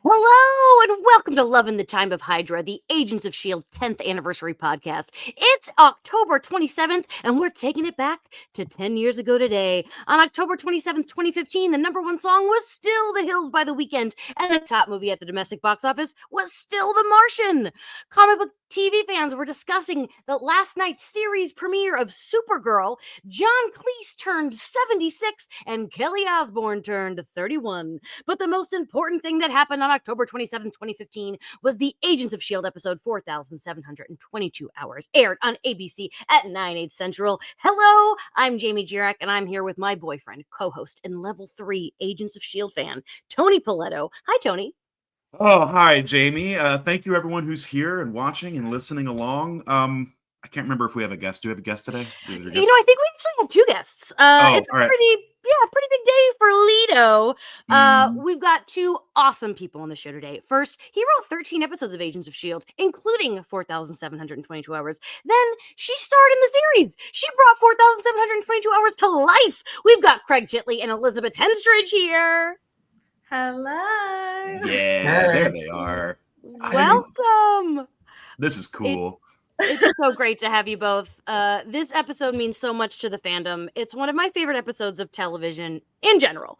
Hello and welcome to Lovin' the Time of Hydra, the Agents of S.H.I.E.L.D. 10th anniversary podcast. It's October 27th, and we're taking it back to 10 years ago today. On October 27th, 2015, the number one song was still The Hills by The Weeknd, and the top movie at the domestic box office was still The Martian. Comic book TV fans were discussing the last night's series premiere of Supergirl. John Cleese turned 76, and Kelly Osbourne turned 31. But the most important thing that happened on October 27, 2015 was the Agents of S.H.I.E.L.D. episode 4,722 hours, aired on ABC at 9/8 Central. Hello, I'm Jamie Jirak, and I'm here with my boyfriend, co-host, and level 3 Agents of S.H.I.E.L.D. fan, Tony Paletto. Hi, Tony. Oh, hi, Jamie. Thank you, everyone who's here and watching and listening along. I can't remember if we have a guest. Do we have a guest today? I think we actually have two guests. It's all right. pretty big day for Lido. Mm. We've got two awesome people on the show today. First, he wrote 13 episodes of Agents of S.H.I.E.L.D., including 4,722 hours. Then she starred in the series. She brought 4,722 hours to life. We've got Craig Titley and Elizabeth Henstridge here. Hello. Yeah, there they are. Welcome. This is cool. It's so great to have you both. This episode means so much to the fandom. It's one of my favorite episodes of television in general.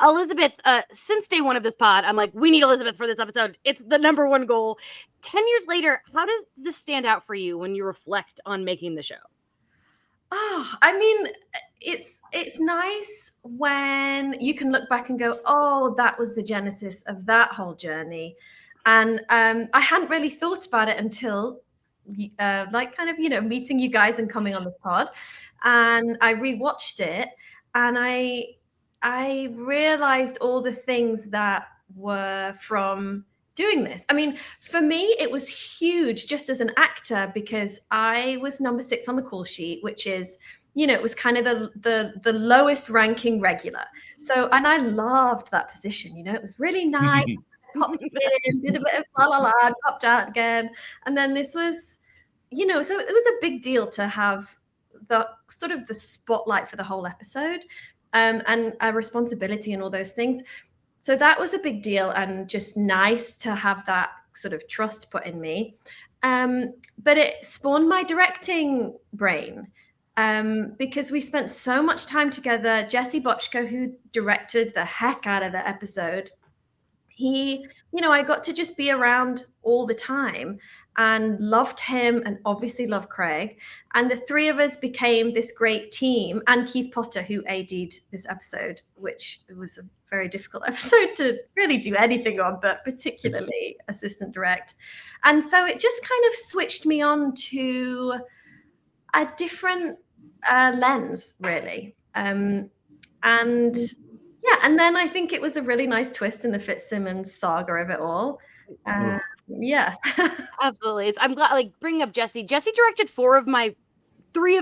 Elizabeth, since day one of this pod, I'm like, we need Elizabeth for this episode. It's the number one goal. 10 years later, how does this stand out for you when you reflect on making the show? Oh, I mean, it's nice when you can look back and go, oh, that was the genesis of that whole journey. And I hadn't really thought about it until meeting you guys and coming on this pod. And I rewatched it and I realized all the things that were from doing this. I mean, for me, it was huge just as an actor because I was number 6 on the call sheet, which is, it was kind of the lowest ranking regular. So, and I loved that position. It was really nice. Popped in, did a bit of la la la, popped out again, and then this was, so it was a big deal to have the sort of the spotlight for the whole episode, and a responsibility and all those things. So that was a big deal and just nice to have that sort of trust put in me. But it spawned my directing brain because we spent so much time together. Jesse Bochco, who directed the heck out of the episode, I got to just be around all the time and loved him and obviously loved Craig. And the three of us became this great team, and Keith Potter, who AD'd this episode, which was a very difficult episode to really do anything on, but particularly assistant direct. And so it just kind of switched me on to a different lens, really. And then I think it was a really nice twist in the Fitzsimmons saga of it all. Yeah. Absolutely. I'm glad, bringing up Jesse. Jesse directed 3 of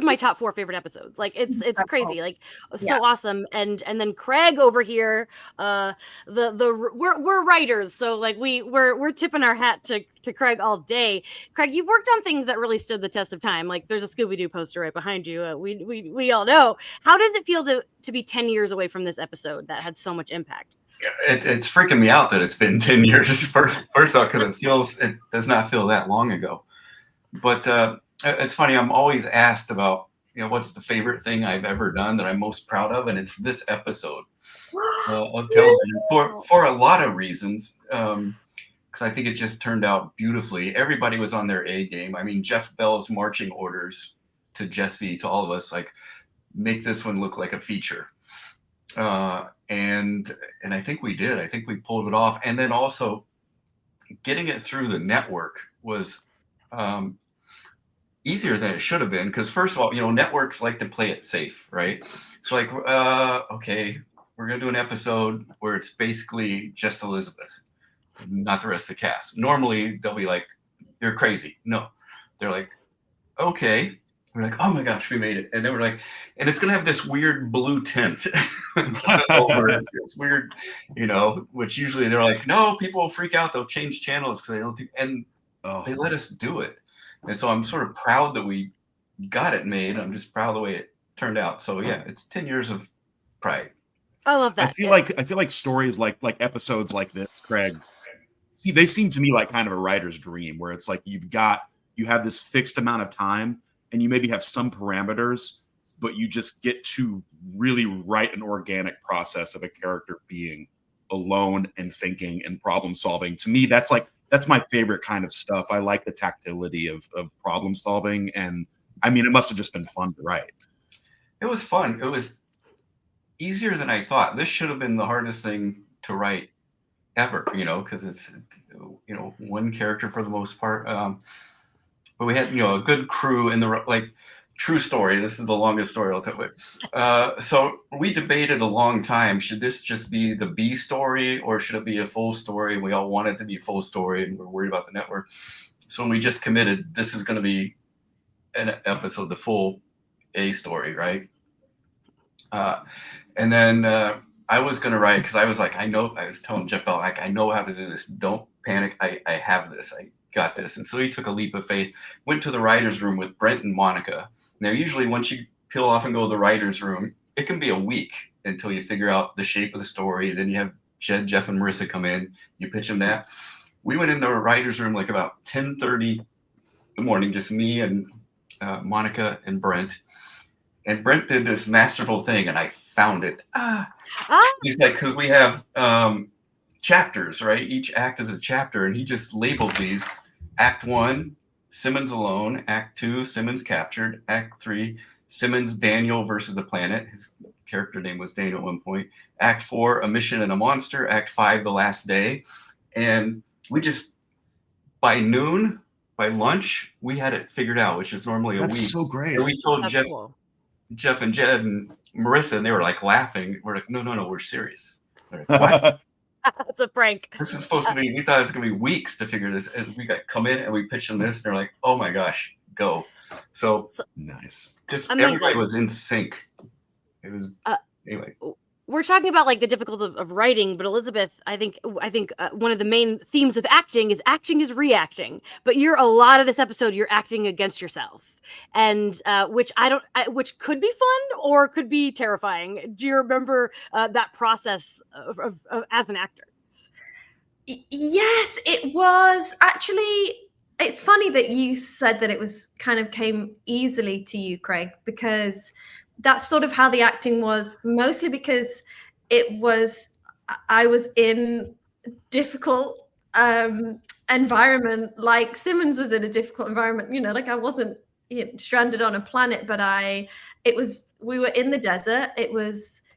my top 4 favorite episodes. It's crazy, so awesome. And then Craig over here, we're writers, so we're tipping our hat to Craig all day. Craig, you've worked on things that really stood the test of time. There's a Scooby-Doo poster right behind you. We all know. How does it feel to be 10 years away from this episode that had so much impact? It's freaking me out that it's been 10 years. First off, because it does not feel that long ago. But it's funny. I'm always asked about, what's the favorite thing I've ever done that I'm most proud of, and it's this episode of television for a lot of reasons. Because I think it just turned out beautifully. Everybody was on their A game. I mean, Jeff Bell's marching orders to Jesse, to all of us, make this one look like a feature. And I think we did. I think we pulled it off. And then also getting it through the network was easier than it should have been. Because first of all, networks like to play it safe, right? So okay, we're going to do an episode where it's basically just Elizabeth, not the rest of the cast. Normally they'll be like, you're crazy. No, they're like, okay. We're like, oh my gosh, we made it. And then we're like, and it's going to have this weird blue tint over it. It's weird, which usually they're like, no, people will freak out. They'll change channels because they don't and they let us do it. And so I'm sort of proud that we got it made. I'm just proud of the way it turned out. So yeah, it's 10 years of pride. I love that. I feel like stories like episodes like this, Craig, see, they seem to me like kind of a writer's dream, where it's like you have this fixed amount of time and you maybe have some parameters, but you just get to really write an organic process of a character being alone and thinking and problem solving. To me, that's my favorite kind of stuff. I like the tactility of problem solving, and I mean, it must have just been fun to write. It was fun. It was easier than I thought. This should have been the hardest thing to write ever, because it's, one character for the most part. But we had, a good crew in the, true story. This is the longest story I'll tell you. So we debated a long time. Should this just be the B story or should it be a full story? We all wanted it to be a full story and we're worried about the network. So when we just committed, this is going to be an episode, the full A story, right? And then I was going to write, because I was like, I was telling Jeff Bell, I know how to do this. Don't panic. I have this. I got this. And so he took a leap of faith, went to the writer's room with Brent and Monica. Now, usually once you peel off and go to the writer's room, it can be a week until you figure out the shape of the story. Then you have Jed, Jeff, and Marissa come in. You pitch them that. We went in the writer's room like about 10:30 in the morning, just me and Monica and Brent. And Brent did this masterful thing, and I found it. He's like, because we have chapters, right? Each act is a chapter, and he just labeled these. Act 1, Simmons alone. Act 2, Simmons captured. Act 3, Simmons, Daniel versus the planet. His character name was Daniel at one point. Act 4, a mission and a monster. Act 5, the last day. And we just, by noon, by lunch, we had it figured out, which is normally a week. That's so great. And we told That's Jeff, cool. Jeff and Jed and Marissa, and they were like laughing. We're like, no, we're serious. They're like, what? That's a prank. This is supposed to be, we thought it was going to be weeks to figure this. And we got come in and we pitched them this, and they're like, oh my gosh, go. So nice. Just amazing. everybody was in sync. It was, anyway. We're talking about like the difficulty of writing, but Elizabeth, I think one of the main themes of acting is reacting. But a lot of this episode, you're acting against yourself, and which which could be fun or could be terrifying. Do you remember that process of as an actor? Yes, it was actually. It's funny that you said that it was kind of came easily to you, Craig, because that's sort of how the acting was, mostly because I was in difficult environment, like Simmons was in a difficult environment, like I wasn't stranded on a planet, but we were in the desert.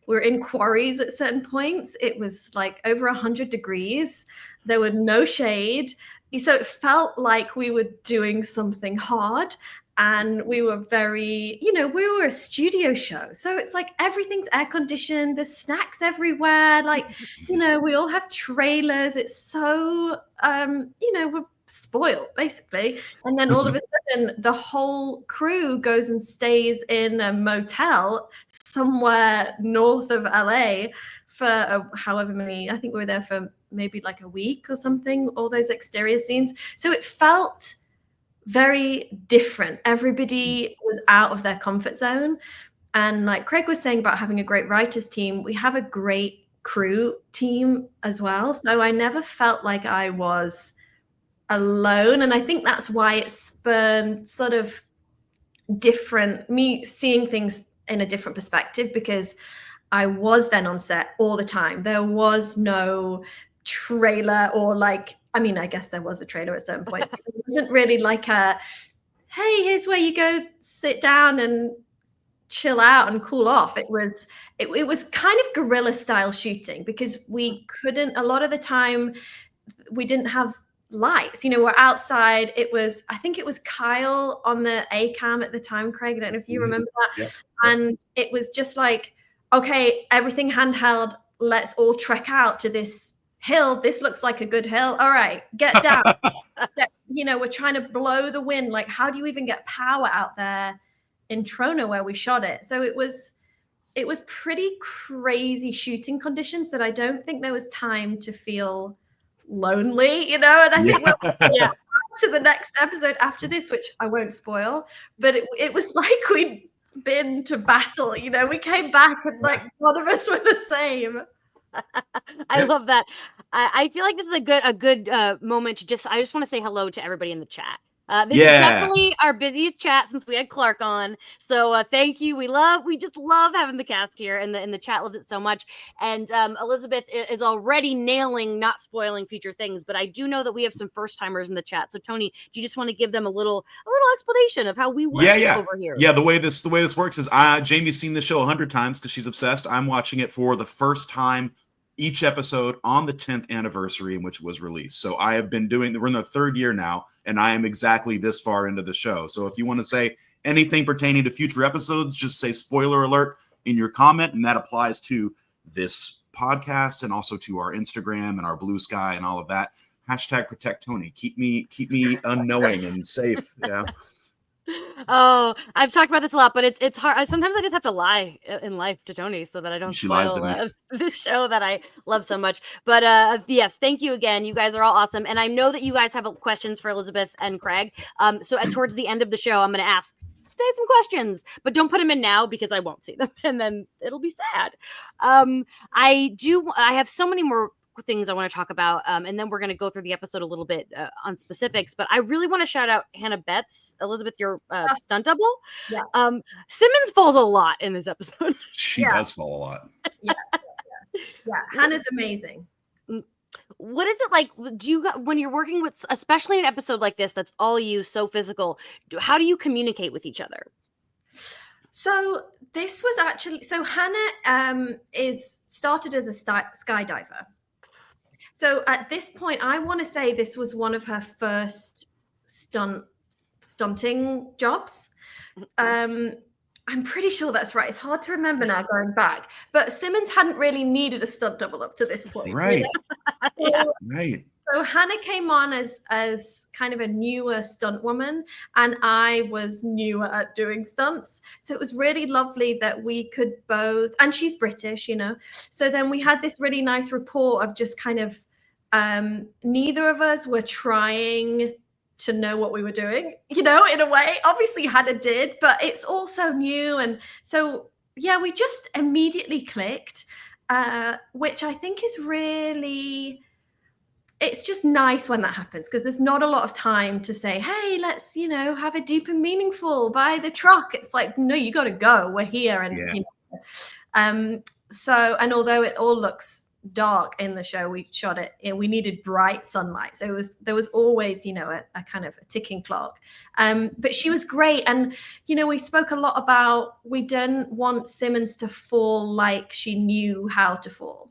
We were in quarries at certain points. It was like over 100 degrees. There were no shade. So it felt like we were doing something hard. And we were very, we were a studio show. So it's like everything's air conditioned. There's snacks everywhere. Like, we all have trailers. It's so, we're spoiled basically. And then all of a sudden the whole crew goes and stays in a motel somewhere north of LA for however many, I think we were there for maybe like a week or something, all those exterior scenes. So it felt very different. Everybody was out of their comfort zone. And like Craig was saying about having a great writers team, we have a great crew team as well. So I never felt like I was alone. And I think that's why it spurned sort of me seeing things in a different perspective, because I was then on set all the time. There was no trailer or I guess there was a trailer at certain points, but it wasn't really like hey, here's where you go sit down and chill out and cool off. It was kind of guerrilla style shooting, because we couldn't, a lot of the time we didn't have lights, we're outside. I think it was Kyle on the A cam at the time, Craig, I don't know if you remember that. Yeah. And it was just like, okay, everything handheld, let's all trek out to this hill. This looks like a good hill. All right, get down. We're trying to blow the wind. Like, how do you even get power out there in Trona where we shot it? So it was pretty crazy shooting conditions that I don't think there was time to feel lonely, and I think to the next episode after this, which I won't spoil, but it was like been to battle. You know, we came back and like none of us were the same. I love that. I feel like this is a good moment to I just want to say hello to everybody in the chat. This is definitely our busiest chat since we had Clark on. So thank you. We just love having the cast here, and the chat loves it so much. And Elizabeth is already nailing not spoiling future things, but I do know that we have some first timers in the chat. So Tony, do you just want to give them a little explanation of how we work over here? Yeah, the way this works is Jamie's seen this show 100 times because she's obsessed. I'm watching it for the first time each episode on the 10th anniversary in which it was released. So I have been we're in the third year now, and I am exactly this far into the show. So if you want to say anything pertaining to future episodes, just say spoiler alert in your comment, and that applies to this podcast and also to our Instagram and our Blue Sky and all of that. Hashtag protect Tony. Keep me unknowing and safe. Yeah. Oh, I've talked about this a lot, but it's hard. Sometimes I just have to lie in life to Tony so that I don't spoil the show that I love so much. But yes, thank you again. You guys are all awesome, and I know that you guys have questions for Elizabeth and Craig. So towards the end of the show, I'm going to ask some questions, but don't put them in now because I won't see them, and then it'll be sad. I have so many more things I want to talk about, and then we're going to go through the episode a little bit on specifics, but I really want to shout out Hannah Betts. Elizabeth, your stunt double. Yeah. Simmons falls a lot in this episode. She does fall a lot. Yeah. Hannah's amazing. What is it like? When you're working with, especially in an episode like this that's all you, so physical, how do you communicate with each other? So this was actually, Hannah started as a skydiver. So at this point, I want to say this was one of her first stunting jobs. I'm pretty sure that's right. It's hard to remember now going back, but Simmons hadn't really needed a stunt double up to this point. Right. You know? Right. So Hannah came on as kind of a newer stunt woman, and I was newer at doing stunts. So it was really lovely that we could both, and she's British, you know. So then we had this really nice rapport of just kind of neither of us were trying to know what we were doing, you know, in a way. Obviously Hannah did, but it's also new. And so, yeah, we just immediately clicked, which I think is really... It's just nice when that happens because there's not a lot of time to say, hey, let's, you know, have a deep and meaningful by the truck. It's like, no, you got to go. We're here. And, you know, so, and although it all looks dark in the show, we shot it, we needed bright sunlight. So there was always, you know, a kind of a ticking clock. But she was great. And, you know, we spoke a lot about, we didn't want Simmons to fall like she knew how to fall.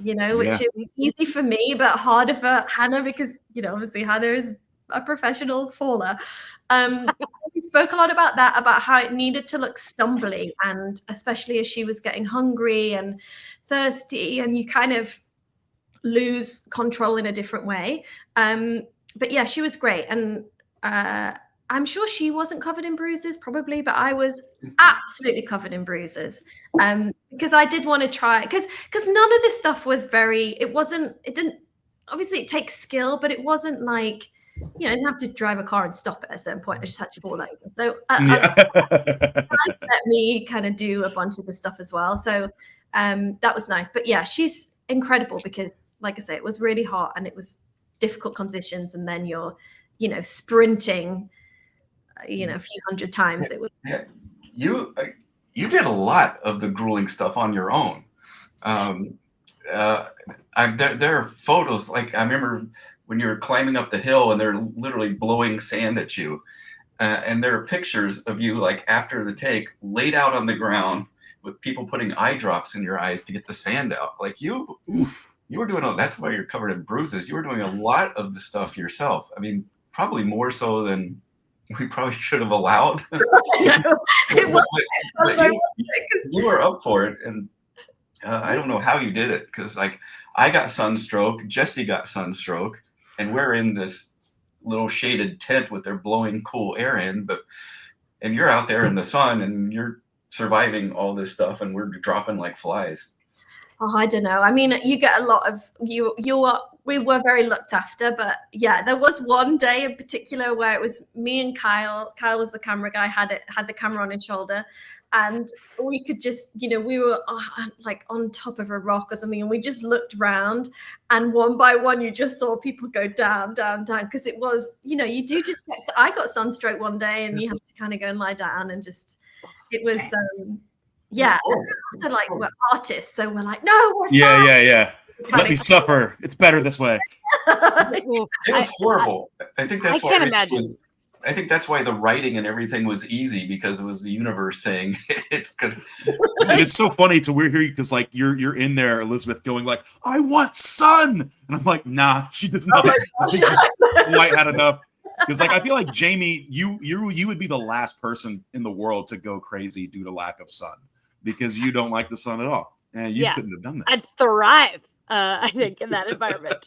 You know, which is easy for me, but harder for Hannah because, you know, obviously Hannah is a professional faller. We spoke a lot about that, about how it needed to look stumbly, and especially as she was getting hungry and thirsty, and you kind of lose control in a different way. But yeah, she was great. And I'm sure she wasn't covered in bruises, probably, but I was absolutely covered in bruises because I did want to try, because none of this stuff was obviously it takes skill, but it wasn't like, you know, I didn't have to drive a car and stop at a certain point. I just had to fall over. So let me kind of do a bunch of the stuff as well. So that was nice. But yeah, she's incredible because, like I say, it was really hot and it was difficult conditions. And then you're, you know, sprinting, you know, a few hundred times. It was. Yeah. You did a lot of the grueling stuff on your own. There are photos, like I remember when you were climbing up the hill and they're literally blowing sand at you. And there are pictures of you, like after the take, laid out on the ground with people putting eye drops in your eyes to get the sand out. Like you were doing that's why you're covered in bruises. You were doing a lot of the stuff yourself. I mean, probably more so than we probably should have allowed. You were up for it. And I don't know how you did it, because like I got sunstroke, Jesse got sunstroke, and we're in this little shaded tent with their blowing cool air in, and you're out there in the sun and you're surviving all this stuff and we're dropping like flies. Oh, I don't know. I mean, you get a lot of we were very looked after, but yeah, there was one day in particular where it was me and Kyle. Kyle was the camera guy, had the camera on his shoulder, and we could just, we were like on top of a rock or something, and we just looked round, and one by one, you just saw people go down, down, down, because it was, you do just get. I got sunstroke one day, and you have to kind of go and lie down, and just it was. Yeah, so like we're artists, so we're like, no, we're yeah. Let me suffer. It's better this way. It was horrible. I think that's why can't imagine. I think that's why the writing and everything was easy, because it was the universe saying it's good. And it's so funny to hear you, because like you're in there, Elizabeth, going like, I want sun, and I'm like, nah, she does not. I think she's quite had enough. Because like I feel like Jamie, you would be the last person in the world to go crazy due to lack of sun, because you don't like the sun at all, and you couldn't have done this. I'd thrive, I think, in that environment.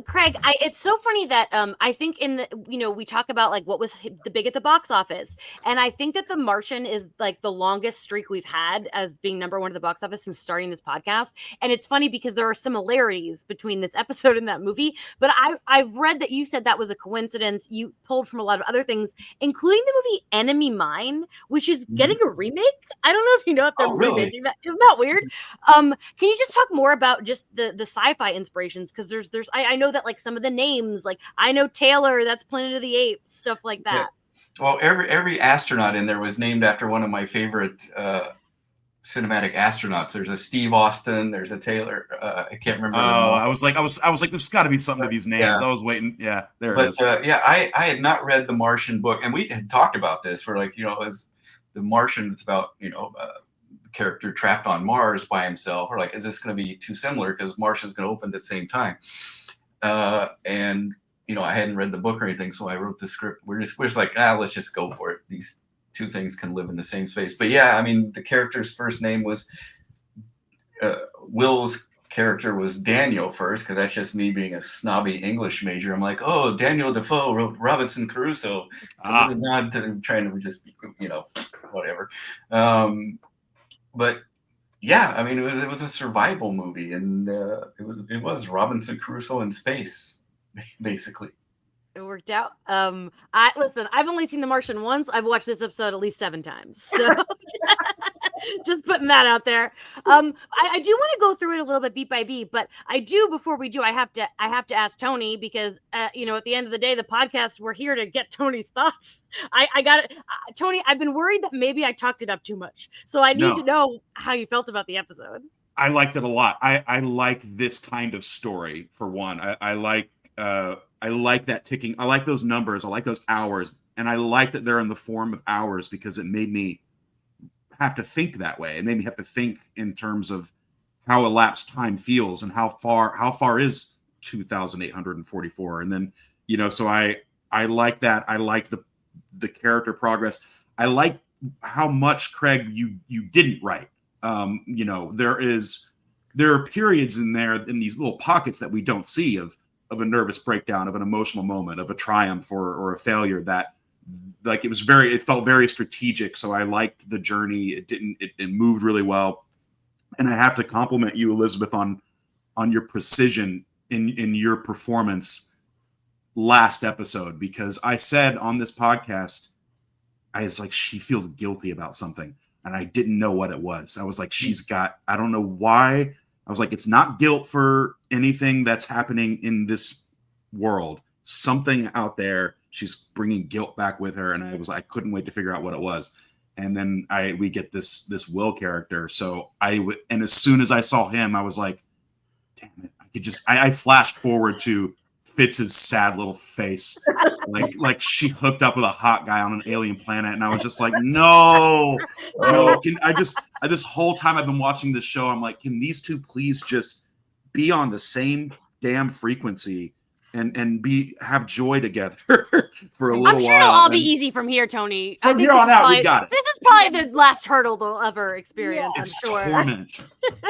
Craig, it's so funny that I think in the we talk about like what was the big at the box office, and I think that The Martian is like the longest streak we've had as being number one at the box office since starting this podcast. And it's funny because there are similarities between this episode and that movie, but I've read that you said that was a coincidence you pulled from a lot of other things, including the movie Enemy Mine, which is getting a remake. I don't know if you know if they're remaking that. Isn't that weird? Can you just talk more about just the sci-fi inspirations? Because I know that like some of the names, like I know Taylor, that's Planet of the Apes, stuff like that. Yeah. Well, every astronaut in there was named after one of my favorite cinematic astronauts. There's a Steve Austin, there's a Taylor. I can't remember. I was like, there's got to be something to these names. Yeah. I was waiting. Yeah, there it is. I had not read the Martian book, and we had talked about this for like, as the Martian, it's about character trapped on Mars by himself. Or like, is this going to be too similar because Martian's going to open at the same time? And I hadn't read the book or anything, so I wrote the script. We're just like, let's just go for it. These two things can live in the same space. But yeah, I mean, the character's first name was Will's character was Daniel first, because that's just me being a snobby English major. I'm like, oh, Daniel Defoe wrote Robinson Crusoe. So not to trying to just whatever. But yeah, I mean, it was a survival movie, and it was Robinson Crusoe in space, basically. It worked out. I've only seen The Martian once. I've watched this episode at least 7 times. So just putting that out there. I do want to go through it a little bit beat by beat, but before we do, I have to ask Tony, because at the end of the day, the podcast, we're here to get Tony's thoughts. I got it. Tony, I've been worried that maybe I talked it up too much. So I need to know how you felt about the episode. I liked it a lot. I like this kind of story, for one. I like that ticking. I like those numbers. I like those hours. And I like that they're in the form of hours, because it made me have to think that way. It made me have to think in terms of how elapsed time feels, and how far is 2,844. And then, so I like that. I like the character progress. I like how much, Craig, you didn't write. There are periods in there, in these little pockets that we don't see of a nervous breakdown, of an emotional moment, of a triumph or a failure, that like it felt very strategic. So I liked the journey. It moved really well. And I have to compliment you, Elizabeth, on your precision in your performance last episode, because I said on this podcast, I was like, she feels guilty about something, and I didn't know what it was. I was like, I don't know why. I was like, it's not guilt for anything that's happening in this world. Something out there, she's bringing guilt back with her. And I couldn't wait to figure out what it was. And then we get this Will character. So and as soon as I saw him, I was like, damn it. I flashed forward to Fitz's sad little face. like she hooked up with a hot guy on an alien planet. And I was just like, no. This whole time I've been watching this show, I'm like, can these two please just be on the same damn frequency and have joy together for a little while? I'm sure it'll all be easy from here, Tony. From here on out, we got it. This is probably the last hurdle they'll ever experience. Yeah. I'm sure. Torment.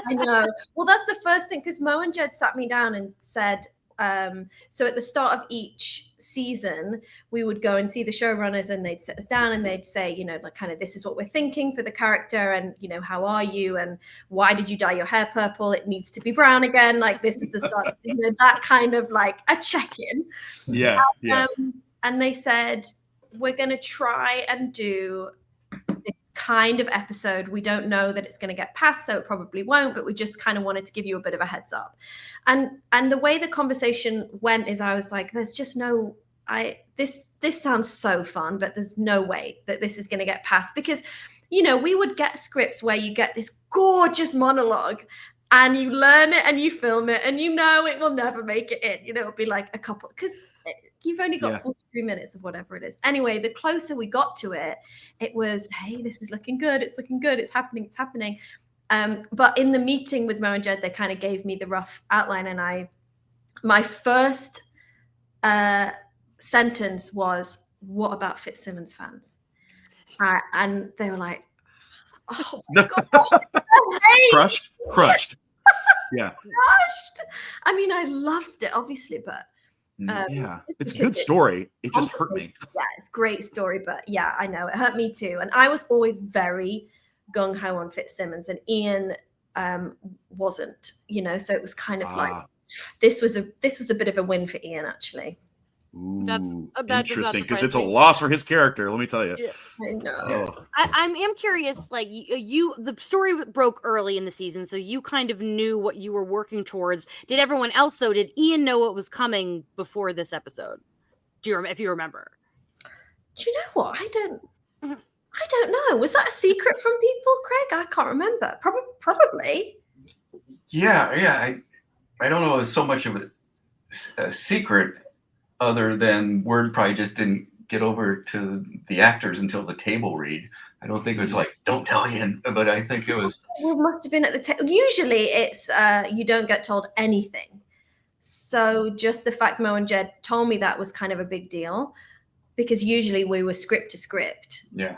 I know. Well, that's the first thing, because Mo and Jed sat me down and said, So at the start of each season, we would go and see the showrunners, and they'd sit us down and they'd say, you know, like, kind of, this is what we're thinking for the character, and, you know, how are you, and why did you dye your hair purple? It needs to be brown again. Like, this is the start, you know, that kind of like a check-in. Yeah. And they said, we're going to try and do this kind of episode. We don't know that it's going to get passed, so it probably won't, but we just kind of wanted to give you a bit of a heads up. And the way the conversation went is, I was like, there's just no, this sounds so fun, but there's no way that this is going to get passed, because, you know, we would get scripts where you get this gorgeous monologue and you learn it and you film it and you know it will never make it in. You know, it'll be like a couple, because you've only got 43 minutes of whatever it is. Anyway, the closer we got to it, it was, hey, this is looking good. It's looking good. It's happening. It's happening. But in the meeting with Mo and Jed, they kind of gave me the rough outline, and my first sentence was, "What about Fitzsimmons fans?" And they were like, "Oh my gosh, crushed." Yeah, crushed. I mean, I loved it, obviously, but it's a good story. It just hurt me. Yeah, it's a great story, but yeah, I know it hurt me too. And I was always very gung ho on Fitzsimmons, and Ian wasn't, you know. So it was kind of like this was a bit of a win for Ian, actually. Ooh, that's interesting, because it's a loss for his character. Let me tell you. Yeah, I know. I am curious. Like you, the story broke early in the season, so you kind of knew what you were working towards. Did everyone else, though? Did Ian know what was coming before this episode? If you remember? Do you know what? I don't know. Was that a secret from people, Craig? I can't remember. Probably. Yeah. I don't know. It's so much of a secret, other than word probably just didn't get over to the actors until the table read. I don't think it was like, don't tell Ian, but I think it was. Well, it must have been at the table. Usually it's you don't get told anything. So just the fact Mo and Jed told me that was kind of a big deal, because usually we were script to script. Yeah.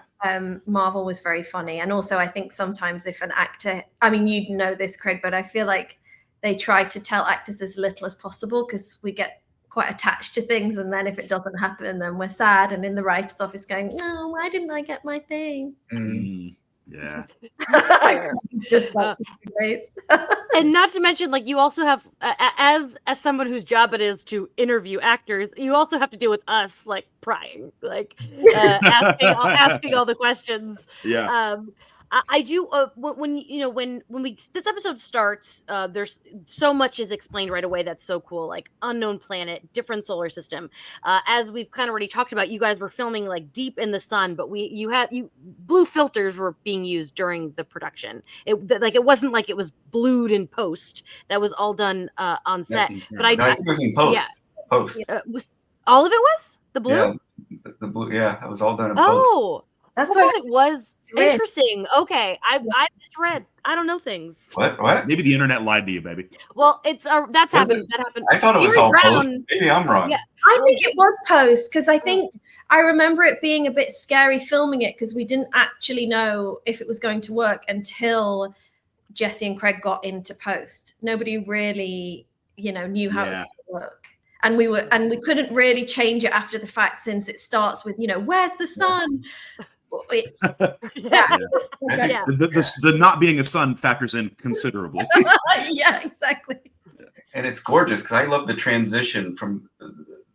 Marvel was very funny. And also I think sometimes if an actor, I mean, you know this, Craig, but I feel like they try to tell actors as little as possible, because we get quite attached to things, and then if it doesn't happen, then we're sad and in the writer's office going, no, why didn't I get my thing? Yeah. Just and not to mention, like, you also have as someone whose job it is to interview actors, you also have to deal with us, like, prying, like, asking all the questions. I do when this episode starts, there's so much is explained right away that's so cool, like unknown planet, different solar system. As we've kind of already talked about, you guys were filming like deep in the sun, but blue filters were being used during the production. It wasn't like it was blued in post. That was all done on set. But I think it was in post. Yeah. Post. All of it was the blue. Yeah, the blue. Yeah, it was all done in post. Oh. That's what it was. Interesting. Okay, I misread. I don't know things. What? Maybe the internet lied to you, baby. Well, that's happened. That happened. I thought it was all post. Maybe I'm wrong. Yeah, I think it was post, because I think I remember it being a bit scary filming it, because we didn't actually know if it was going to work until Jesse and Craig got into post. Nobody really, knew how it was going to work. And we couldn't really change it after the fact, since it starts with, where's the sun? It's the not being a sun factors in considerably. Yeah, exactly. And it's gorgeous, because I love the transition from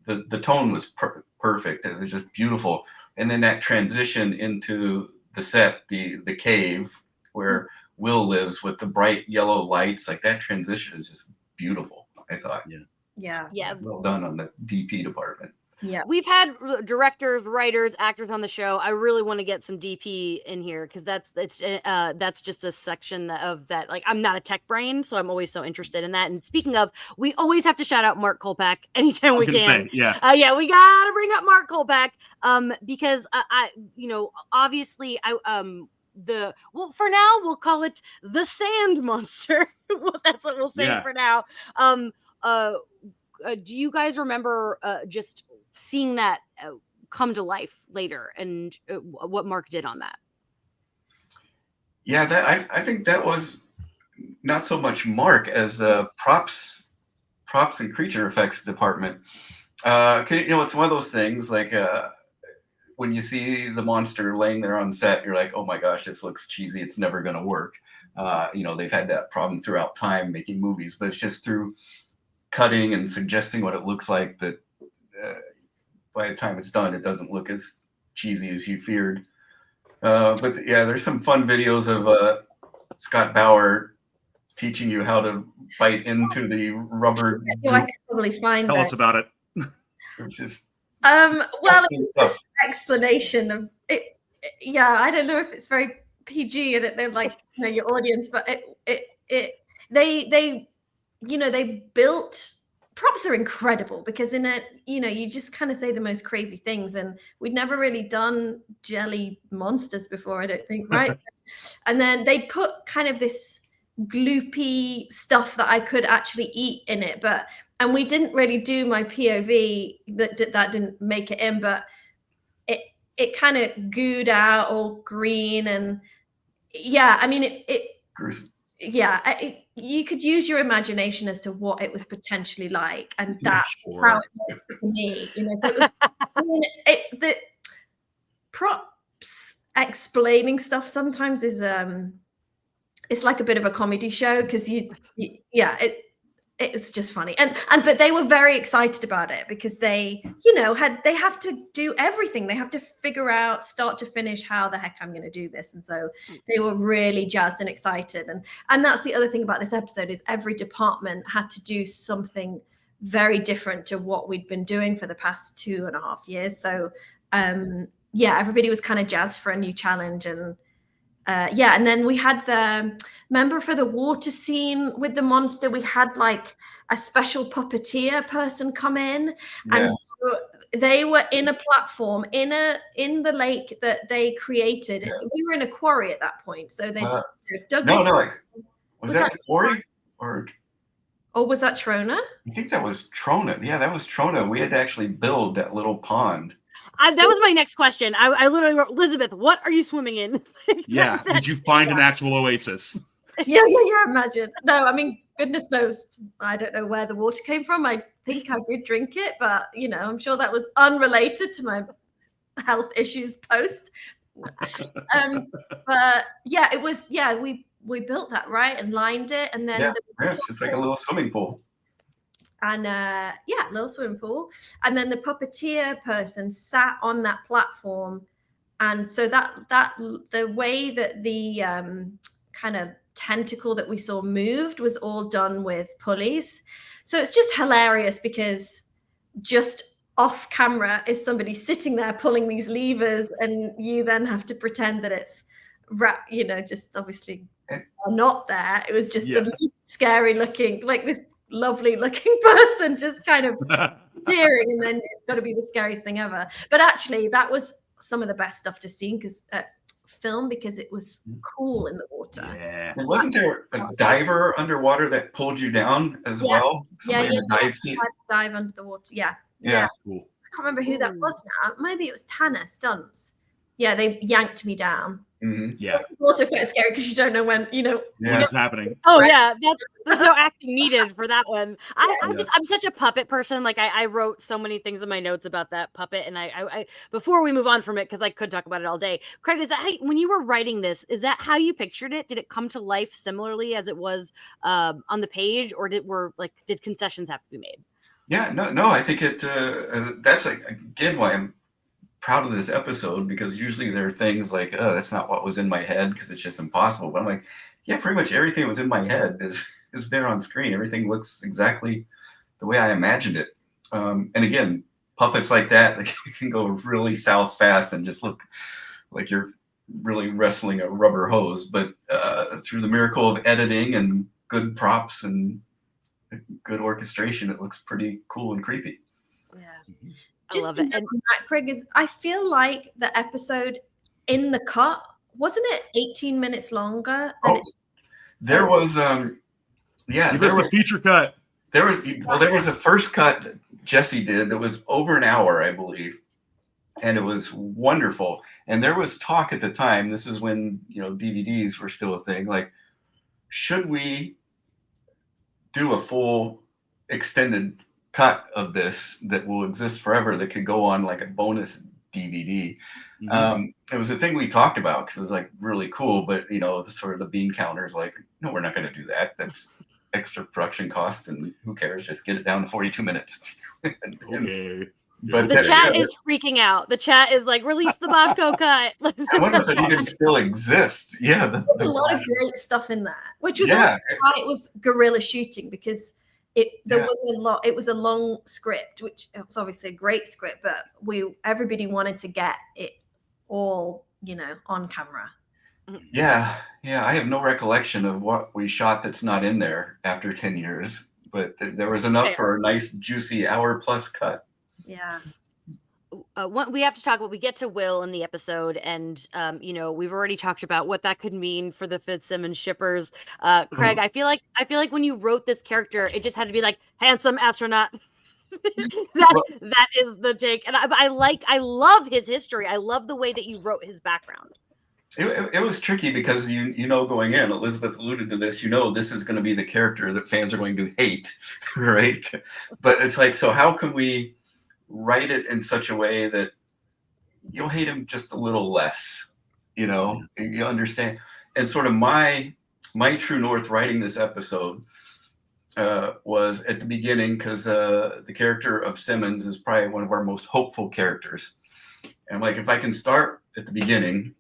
the tone was perfect. It was just beautiful. And then that transition into the set, the cave where Will lives with the bright yellow lights, like that transition is just beautiful, I thought. Yeah. Well done on the DP department. Yeah. We've had directors, writers, actors on the show. I really want to get some DP in here, because that's just a section of that. Like, I'm not a tech brain, so I'm always so interested in that. And speaking of, we always have to shout out Mark Kolpak anytime we can. We gotta bring up Mark Kolpak, because obviously for now we'll call it the Sand Monster. That's what we'll say for now. Do you guys remember just seeing that come to life later, and what Mark did on that? Yeah, I think that was not so much Mark as props props and creature effects department. It's one of those things like when you see the monster laying there on set, you're like, oh my gosh, this looks cheesy. It's never going to work. They've had that problem throughout time making movies, but it's just through cutting and suggesting what it looks like that by the time it's done, it doesn't look as cheesy as you feared. But yeah, there's some fun videos of Scott Bauer teaching you how to bite into the rubber. I could probably find Tell us about it. It's just it's this explanation of it. Yeah, I don't know if it's very PG and they're like your audience, but they built. Props are incredible because in it, you just kind of say the most crazy things, and we'd never really done jelly monsters before, I don't think, right? And then they put kind of this gloopy stuff that I could actually eat in it, and we didn't really do my POV that didn't make it in, but it kind of gooed out all green, and yeah, I mean it gruesome. Yeah, you could use your imagination as to what it was potentially like, and that's how it was to me. So it was, the props explaining stuff sometimes is it's like a bit of a comedy show because it's just funny, but they were very excited about it because they have to do everything. They have to figure out start to finish how the heck I'm going to do this, and so they were really jazzed and excited. And that's the other thing about this episode is every department had to do something very different to what we'd been doing for the past 2.5 years. So everybody was kind of jazzed for a new challenge. And then we had remember for the water scene with the monster, we had like a special puppeteer person come in, and so they were in a platform in the lake that they created. Yeah. We were in a quarry at that point, so they dug. Was that the quarry or was that Trona? I think that was Trona. Yeah, that was Trona. We had to actually build that little pond. That was my next question. I literally wrote, Elizabeth, what are you swimming in? Yeah. Did you find an actual oasis? Yeah. Imagine. No, I mean, goodness knows. I don't know where the water came from. I think I did drink it, but I'm sure that was unrelated to my health issues post. But yeah, it was. Yeah, we built that right and lined it, and then it's just like a little swimming pool. And little swimming pool, and then the puppeteer person sat on that platform, and so that the way that the kind of tentacle that we saw moved was all done with pulleys. So it's just hilarious because just off camera is somebody sitting there pulling these levers, and you then have to pretend that it's just obviously not there. It was just the least scary looking, like this lovely looking person just kind of cheering, and then it's got to be the scariest thing ever. But actually that was some of the best stuff to see because film, because it was cool in the water. And wasn't there a diver underwater that pulled you down as well? Somebody in the dive seat? Dive under the water. Cool. I can't remember who that was now. Maybe it was Tanner Stunts. Yeah, they yanked me down. Mm-hmm. Yeah. It's also quite scary because you don't know when, when it's happening. Oh yeah, there's no acting needed for that one. I'm such a puppet person. Like I wrote so many things in my notes about that puppet, and I before we move on from it, because I could talk about it all day. Craig, is that when you were writing this? Is that how you pictured it? Did it come to life similarly as it was on the page, or did concessions have to be made? Yeah, no. I think it. That's again why I'm proud of this episode, because usually there are things like, oh, that's not what was in my head because it's just impossible. But I'm like, yeah, pretty much everything that was in my head is there on screen. Everything looks exactly the way I imagined it. And again, puppets like that, like, you can go really south fast and just look like you're really wrestling a rubber hose. But through the miracle of editing and good props and good orchestration, it looks pretty cool and creepy. Yeah. I love it. And that, Craig, I feel like the episode in the cut, wasn't it 18 minutes longer? There was Give us the feature cut. There was a first cut Jesse did that was over an hour, I believe, and it was wonderful. And there was talk at the time, this is when DVDs were still a thing, like, should we do a full extended cut of this that will exist forever that could go on like a bonus DVD. It was a thing we talked about because it was like really cool, but the sort of the bean counter is like, no, we're not going to do that. That's extra production cost, and who cares? Just get it down to 42 minutes. Okay. But The chat is freaking out. The chat is like, release the Boschko cut. I wonder if it even still exists. Yeah, there's a lot of great stuff in that, which was Yeah. also why it was guerrilla shooting, because there was a lot. It was a long script, which it was obviously a great script, but everybody wanted to get it all, on camera. Yeah. I have no recollection of what we shot that's not in there after 10 years, but there was enough for a nice, juicy hour-plus cut. Yeah. We have to talk about, we get to Will in the episode, and we've already talked about what that could mean for the Fitzsimmons shippers. Craig, I feel like when you wrote this character, it just had to be like handsome astronaut. that is the take, and I love his history. I love the way that you wrote his background. It was tricky because going in, Elizabeth alluded to this. This is going to be the character that fans are going to hate, right? But it's like, so how can we write it in such a way that you'll hate him just a little less? You understand. And sort of my true north writing this episode was at the beginning, because the character of Simmons is probably one of our most hopeful characters. And like, if I can start at the beginning,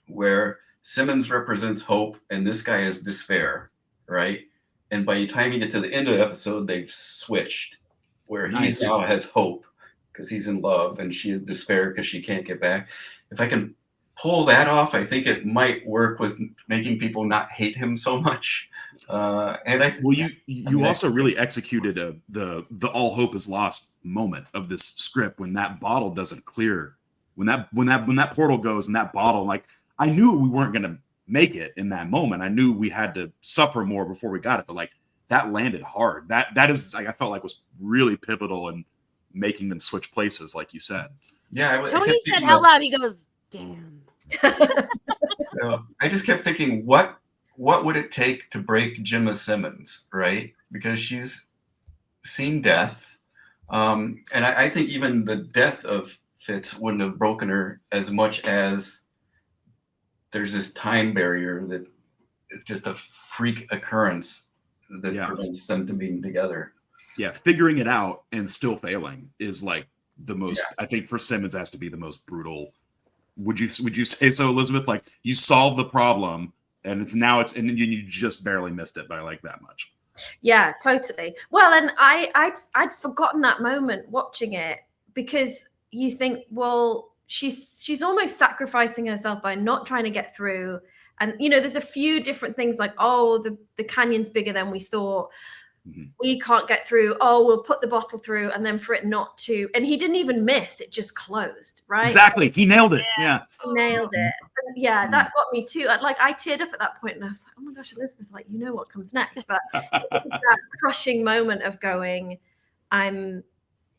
where Simmons represents hope and this guy is despair, right? And by the time you get to the end of the episode, they've switched, where he now has hope because he's in love and she is despair because she can't get back. If I can pull that off, I think it might work with making people not hate him so much. You also really executed the all hope is lost moment of this script when that bottle doesn't clear, when that portal goes and that bottle, like, I knew we weren't going to make it in that moment. I knew we had to suffer more before we got it, but like, that landed hard. That is, like, I felt like was really pivotal in making them switch places, like you said. Yeah. Tony said out loud, he goes, damn. I just kept thinking, what would it take to break Gemma Simmons, right? Because she's seen death. And I think even the death of Fitz wouldn't have broken her as much as there's this time barrier that it's just a freak occurrence that prevents them from being together. Yeah, figuring it out and still failing is like the most, I think for Simmons has to be the most brutal. Would you say so, Elizabeth? Like, you solve the problem and and then you just barely missed it by like that much. Yeah, totally. Well, and I'd forgotten that moment watching it, because you think, well, she's almost sacrificing herself by not trying to get through. And there's a few different things like, oh, the canyon's bigger than we thought. Mm-hmm. We can't get through. Oh, we'll put the bottle through, and then for it not to. And he didn't even miss; it just closed. Right? Exactly. He nailed it. Yeah. He nailed it. And yeah, that got me too. I teared up at that point, and I was like, "Oh my gosh, Elizabeth! Like, you know what comes next?" But that crushing moment of going,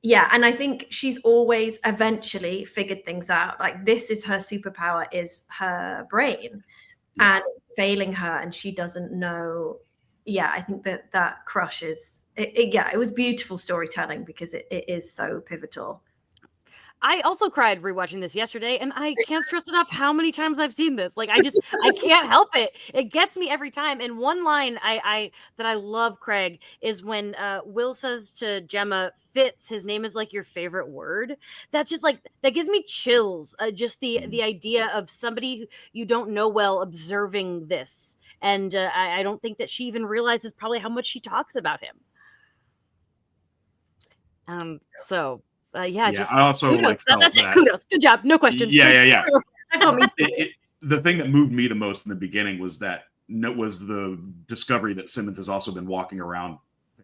Yeah, and I think she's always eventually figured things out. Like, this is her superpower, is her brain, and it's failing her, and she doesn't know. Yeah, I think that crush is it was beautiful storytelling, because it is so pivotal. I also cried rewatching this yesterday, and I can't stress enough how many times I've seen this. Like, I can't help it. It gets me every time. And one line that I love, Craig, is when Will says to Gemma, Fitz, his name is like your favorite word. That's just like, that gives me chills. Just the idea of somebody who you don't know well observing this. And I don't think that she even realizes probably how much she talks about him. Just I also kudos. That's it. Kudos. Good job. No question. Yeah. The thing that moved me the most in the beginning was the discovery that Simmons has also been walking around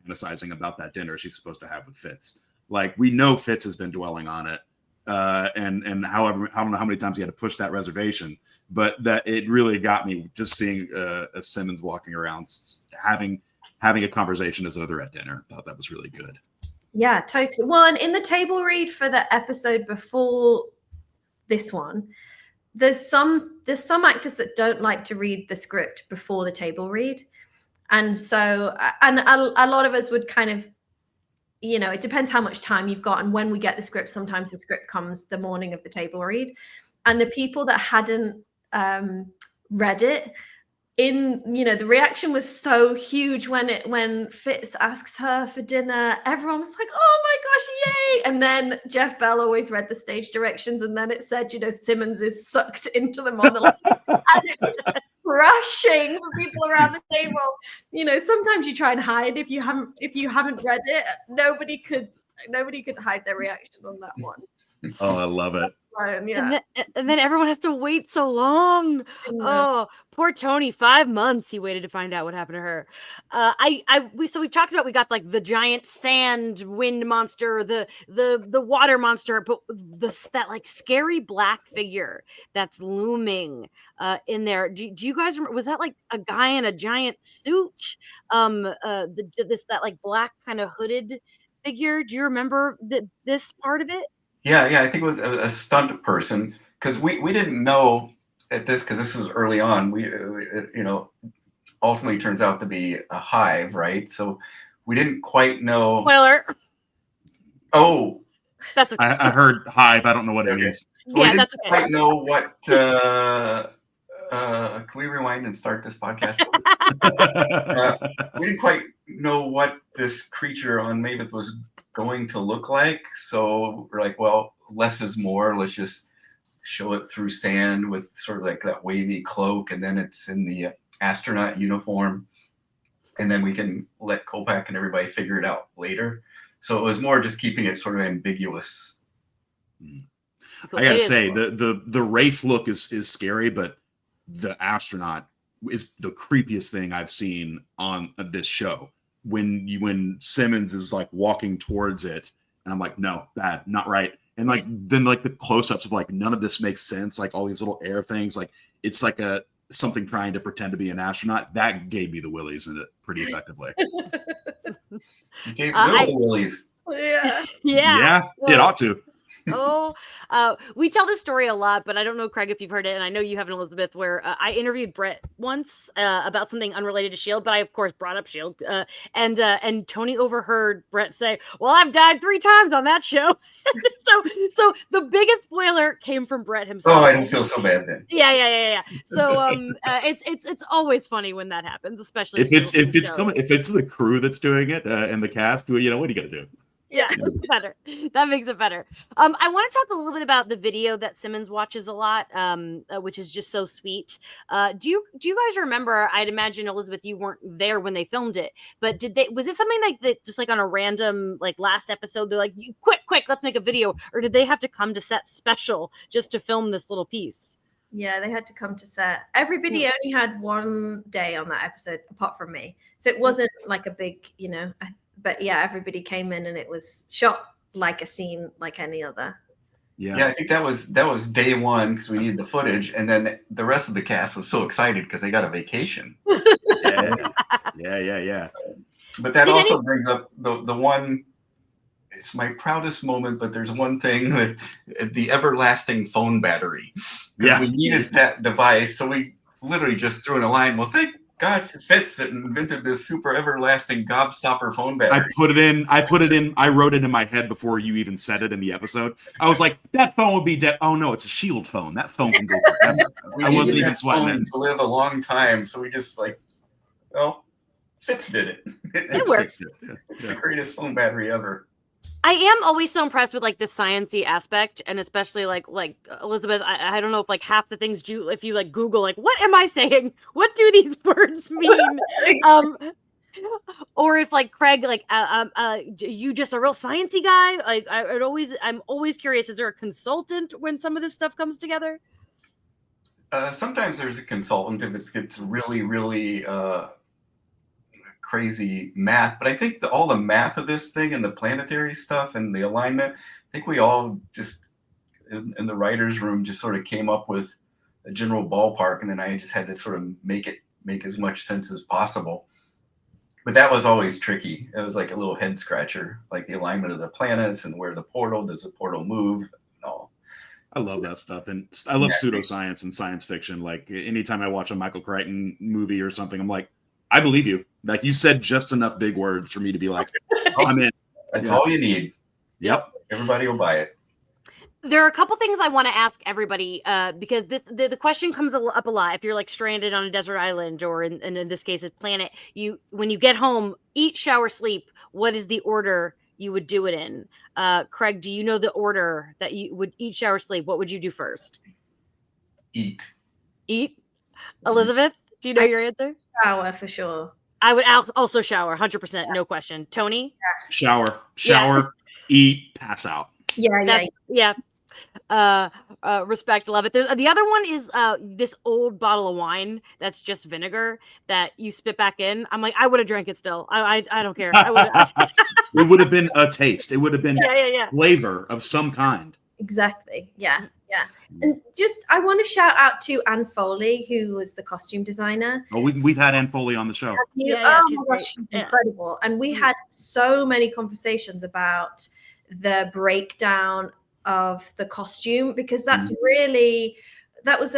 fantasizing about that dinner she's supposed to have with Fitz. Like, we know Fitz has been dwelling on it, and however, I don't know how many times he had to push that reservation, but that it really got me just seeing a Simmons walking around having a conversation as though they're at dinner. I thought that was really good. Yeah, totally. Well, and in the table read for the episode before this one, there's some actors that don't like to read the script before the table read. And so, and a lot of us would kind of you know, it depends how much time you've got. And when we get the script, sometimes the script comes the morning of the table read. And the people that hadn't read it, the reaction was so huge when Fitz asks her for dinner. Everyone was like, oh my gosh, yay. And then Jeff Bell always read the stage directions, and then it said, Simmons is sucked into the monologue. And it's crushing for people around the table. Sometimes you try and hide if you haven't read it. Nobody could hide their reaction on that one. Oh, I love it. Yeah. And then everyone has to wait so long. Yeah. Oh, poor Tony. 5 months he waited to find out what happened to her. We've talked about, we got like the giant sand wind monster, the water monster, but that like scary black figure that's looming in there. Do you guys remember? Was that like a guy in a giant suit? That like black kind of hooded figure. Do you remember this part of it? Yeah, I think it was a stunt person, because we didn't know at this, because this was early on. We ultimately turns out to be a hive, right? So we didn't quite know. Spoiler. Oh, that's okay. I heard hive. I don't know what it means. Well, yeah, that's okay. We didn't quite know what. Can we rewind and start this podcast? We didn't quite know what this creature on Mavis was going to look like, so we're like, well, less is more. Let's just show it through sand with sort of like that wavy cloak, and then it's in the astronaut uniform, and then we can let Kopak and everybody figure it out later. So it was more just keeping it sort of ambiguous. I gotta say, the Wraith look is scary, but the astronaut is the creepiest thing I've seen on this show. When Simmons is like walking towards it, and I'm like, no, bad, not right. And like then like the close-ups of like none of this makes sense, like all these little air things, like it's like something trying to pretend to be an astronaut. That gave me the willies in it pretty effectively. You gave Will the willies. Yeah. It ought to. We tell this story a lot, but I don't know, Craig, if you've heard it, and I know you haven't, Elizabeth, where I interviewed Brett once about something unrelated to S.H.I.E.L.D., but I, of course, brought up S.H.I.E.L.D., and Tony overheard Brett say, well, I've died 3 times on that show. so the biggest spoiler came from Brett himself. Oh, I don't feel so bad then. Yeah. So it's always funny when that happens, especially if it's the crew that's doing it and the cast, what are you gonna do? Yeah, better. That makes it better. I want to talk a little bit about the video that Simmons watches a lot, which is just so sweet. Do you guys remember? I'd imagine, Elizabeth, you weren't there when they filmed it, but was it something like that, just like on a random like last episode? They're like, quick, let's make a video, or did they have to come to set special just to film this little piece? Yeah, they had to come to set. Everybody only had 1 day on that episode, apart from me, so it wasn't like a big, But yeah, everybody came in and it was shot like a scene like any other. Yeah, I think that was day 1 because we needed the footage, and then the rest of the cast was so excited because they got a vacation. Yeah. But that also brings up the one. It's my proudest moment, but there's one thing that the everlasting phone battery. Because we needed that device, so we literally just threw in a line. Well, thank God for Fitz that invented this super everlasting gobstopper phone battery. I wrote it in my head before you even said it in the episode. I was like, that phone would be dead. Oh no, it's a S.H.I.E.L.D. phone. That phone can go forever. I wasn't even sweating it. To live a long time, so we just Fitz did it. It works. It's the greatest phone battery ever. I am always so impressed with like the sciencey aspect, and especially like Elizabeth. I don't know if like half the things if you like Google like what am I saying? What do these words mean? Or if like Craig like you just a real sciencey guy. Like I'm always curious. Is there a consultant when some of this stuff comes together? Sometimes there's a consultant if it gets really, really crazy math, but I think all the math of this thing and the planetary stuff and the alignment, I think we all just in the writer's room just sort of came up with a general ballpark, and then I just had to sort of make as much sense as possible. But that was always tricky. It was like a little head scratcher, like the alignment of the planets and where does the portal move? I love that stuff, and I love pseudoscience and science fiction. Like anytime I watch a Michael Crichton movie or something, I'm like, I believe you. Like you said just enough big words for me to be like, I'm in. That's all you need. Yep. Everybody will buy it. There are a couple things I want to ask everybody because the question comes up a lot. If you're like stranded on a desert island, or in this case, a planet, when you get home, eat, shower, sleep. What is the order you would do it in? Craig, do you know the order that you would eat, shower, sleep? What would you do first? Eat. Eat. Elizabeth, do you know your answer? Shower for sure. I would also shower, 100%, no question. Tony? Shower, Yeah. eat, pass out. Yeah. Respect, love it. There's the other one is this old bottle of wine that's just vinegar that you spit back in. I'm like, I would have drank it still. I don't care. I would. It would have been a taste. It would have been Yeah. flavor of some kind. Exactly. Yeah. And I want to shout out to Anne Foley, who was the costume designer. Oh, we've had Anne Foley on the show. Oh my gosh, she's incredible. And we had so many conversations about the breakdown of the costume, because that's really that was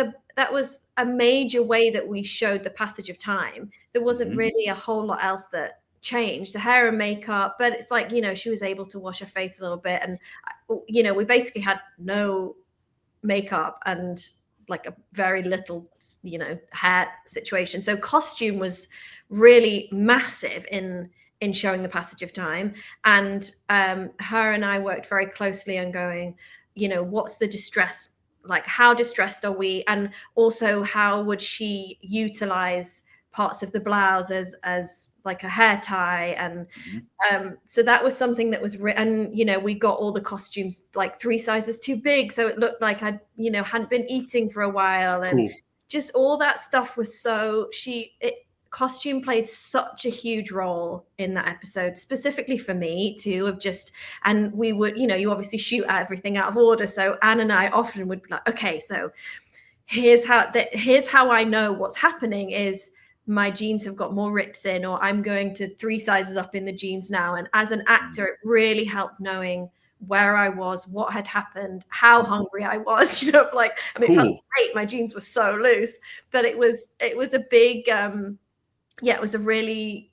a major way that we showed the passage of time. There wasn't really a whole lot else that changed. The hair and makeup, but it's like, she was able to wash her face a little bit, and we basically had no makeup and like a very little hair situation. So costume was really massive in showing the passage of time. And her and I worked very closely on going, what's the distress, like how distressed are we, and also how would she utilize parts of the blouse as like a hair tie. And so that was something that was and we got all the costumes like 3 sizes too big, so it looked like I hadn't been eating for a while. And just all that stuff was costume played such a huge role in that episode, specifically for me too, and we would, you obviously shoot everything out of order. So Anne and I often would be like, okay, so here's how I know what's happening is my jeans have got more rips in, or I'm going to 3 sizes up in the jeans now. And as an actor, it really helped knowing where I was, what had happened, how hungry I was, it felt great. My jeans were so loose, but it was a big, it was a really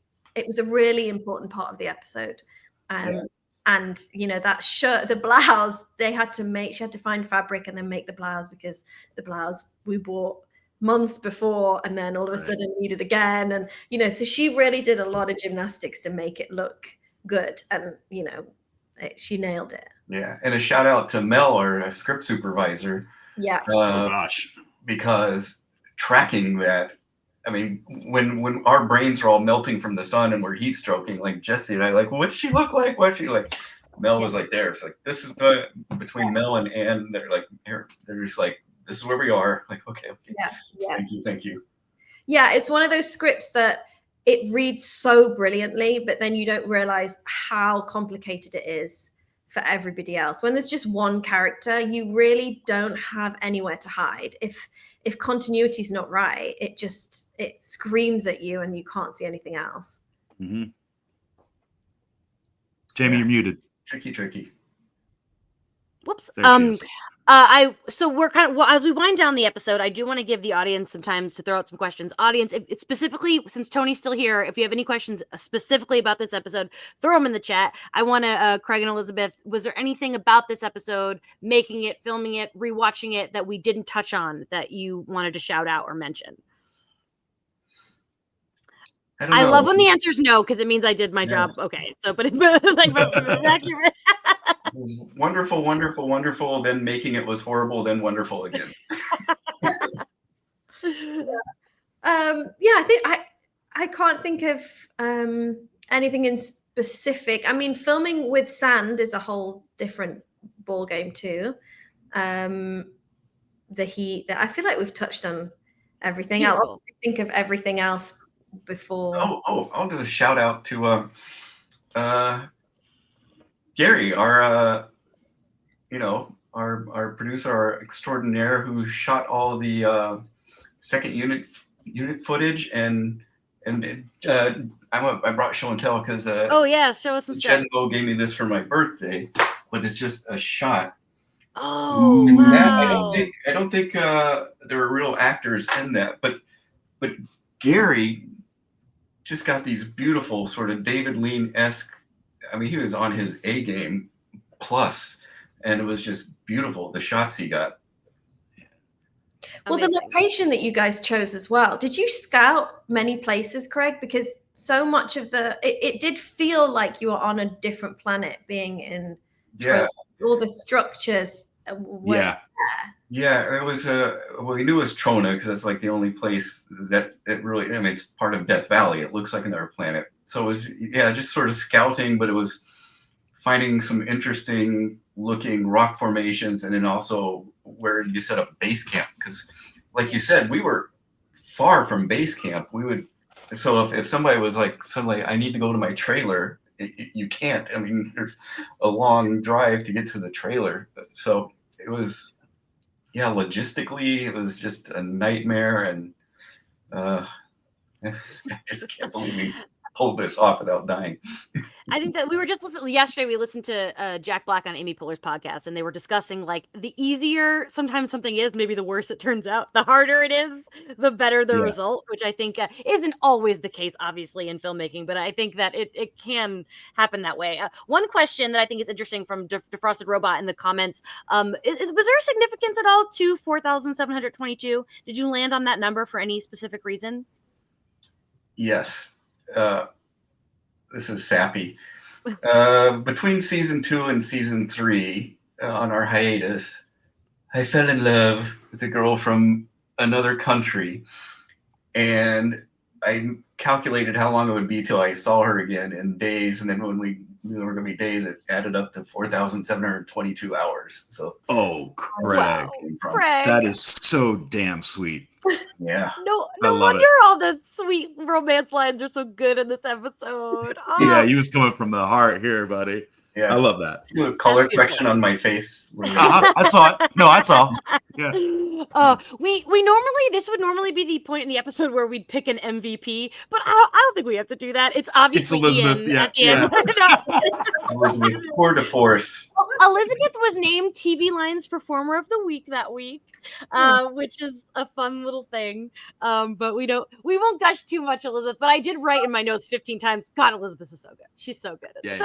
important part of the episode. And that shirt, the blouse, she had to find fabric and then make the blouse, because the blouse we bought months before, and then all of a sudden needed again. And so she really did a lot of gymnastics to make it look good. And she nailed it. Yeah. And a shout out to Mel, our script supervisor. Yeah. Oh gosh. Because tracking that, I mean, when our brains are all melting from the sun and we're heat stroking, like Jesse and I, like, what's she look like? What's she like? Mel was like, there. It's like, this is between Mel and Anne. They're like, here. They're just like, this is where we are. Like, okay. Yeah. Thank you. Yeah, it's one of those scripts that it reads so brilliantly, but then you don't realize how complicated it is for everybody else. When there's just one character, you really don't have anywhere to hide. If continuity is not right, it screams at you and you can't see anything else. Jamie, you're muted. Tricky. Whoops. There she is. So we're kind of, as we wind down the episode, I do want to give the audience some time to throw out some questions. Audience, if it's specifically, since Tony's still here, if you have any questions specifically about this episode, throw them in the chat. I want to, Craig and Elizabeth, was there anything about this episode, making it, filming it, rewatching it, that we didn't touch on that you wanted to shout out or mention? I love when the answer is no, because it means I did my job. Okay, so but accurate. It was wonderful. Then making it was horrible. Then wonderful again. I think I can't think of anything in specific. I mean, filming with sand is a whole different ball game too. The heat. I feel like we've touched on everything. I'll think of everything else before. I'll do a shout out to Gary, our producer, our extraordinaire, who shot all the second unit footage, and I brought show and tell because show us some stuff. Jenmo gave me this for my birthday, but it's just a shot. Oh, and wow. That, I don't think there were real actors in that, but Gary just got these beautiful sort of David Lean-esque I mean, he was on his A game plus, and it was just beautiful. The shots he got. Well, Amazing. the location that you guys chose as well. Did you scout many places, Craig? Because so much of it did feel like you were on a different planet, being in Yeah. all the structures. Yeah. Yeah, it was. Well, we knew it was Trona because that's like the only place that it really. I mean, it's part of Death Valley. It looks like another planet. So it was, just sort of scouting, but it was finding some interesting looking rock formations, and then also where you set up base camp. Because, like you said, we were far from base camp. We would. So if somebody was like suddenly, I need to go to my trailer, you can't. I mean, there's a long drive to get to the trailer. So it was. Yeah, logistically, it was just a nightmare, and I just can't believe we pulled this off without dying. I think that we were just listening yesterday. We listened to Jack Black on Amy Poehler's podcast, and they were discussing like the easier sometimes something is, maybe the worse it turns out. The harder it is, the better the result. Which I think isn't always the case, obviously, in filmmaking, but I think that it can happen that way. One question that I think is interesting from Defrosted Robot in the comments: was there a significance at all to 4,722? Did you land on that number for any specific reason? Yes. This is sappy. Between season 2 and season 3, on our hiatus, I fell in love with a girl from another country, and I calculated how long it would be till I saw her again in days, and then when we knew there were going to be days, it added up to 4,722 hours. So, Craig, Craig, that is so damn sweet. Yeah. No wonder all the sweet romance lines are so good in this episode. Oh. Yeah, you was coming from the heart here, buddy. Yeah, I love that. You have color correction on my face. I saw it. No, I saw. Yeah. We normally, this would normally be the point in the episode where we'd pick an MVP, but I don't think we have to do that. It's obviously Elizabeth. Ian at the end. Elizabeth, tour de force. Elizabeth was named TV Line's Performer of the Week that week, which is a fun little thing. But we won't gush too much, Elizabeth. But I did write in my notes 15 times. God, Elizabeth is so good. She's so good at this.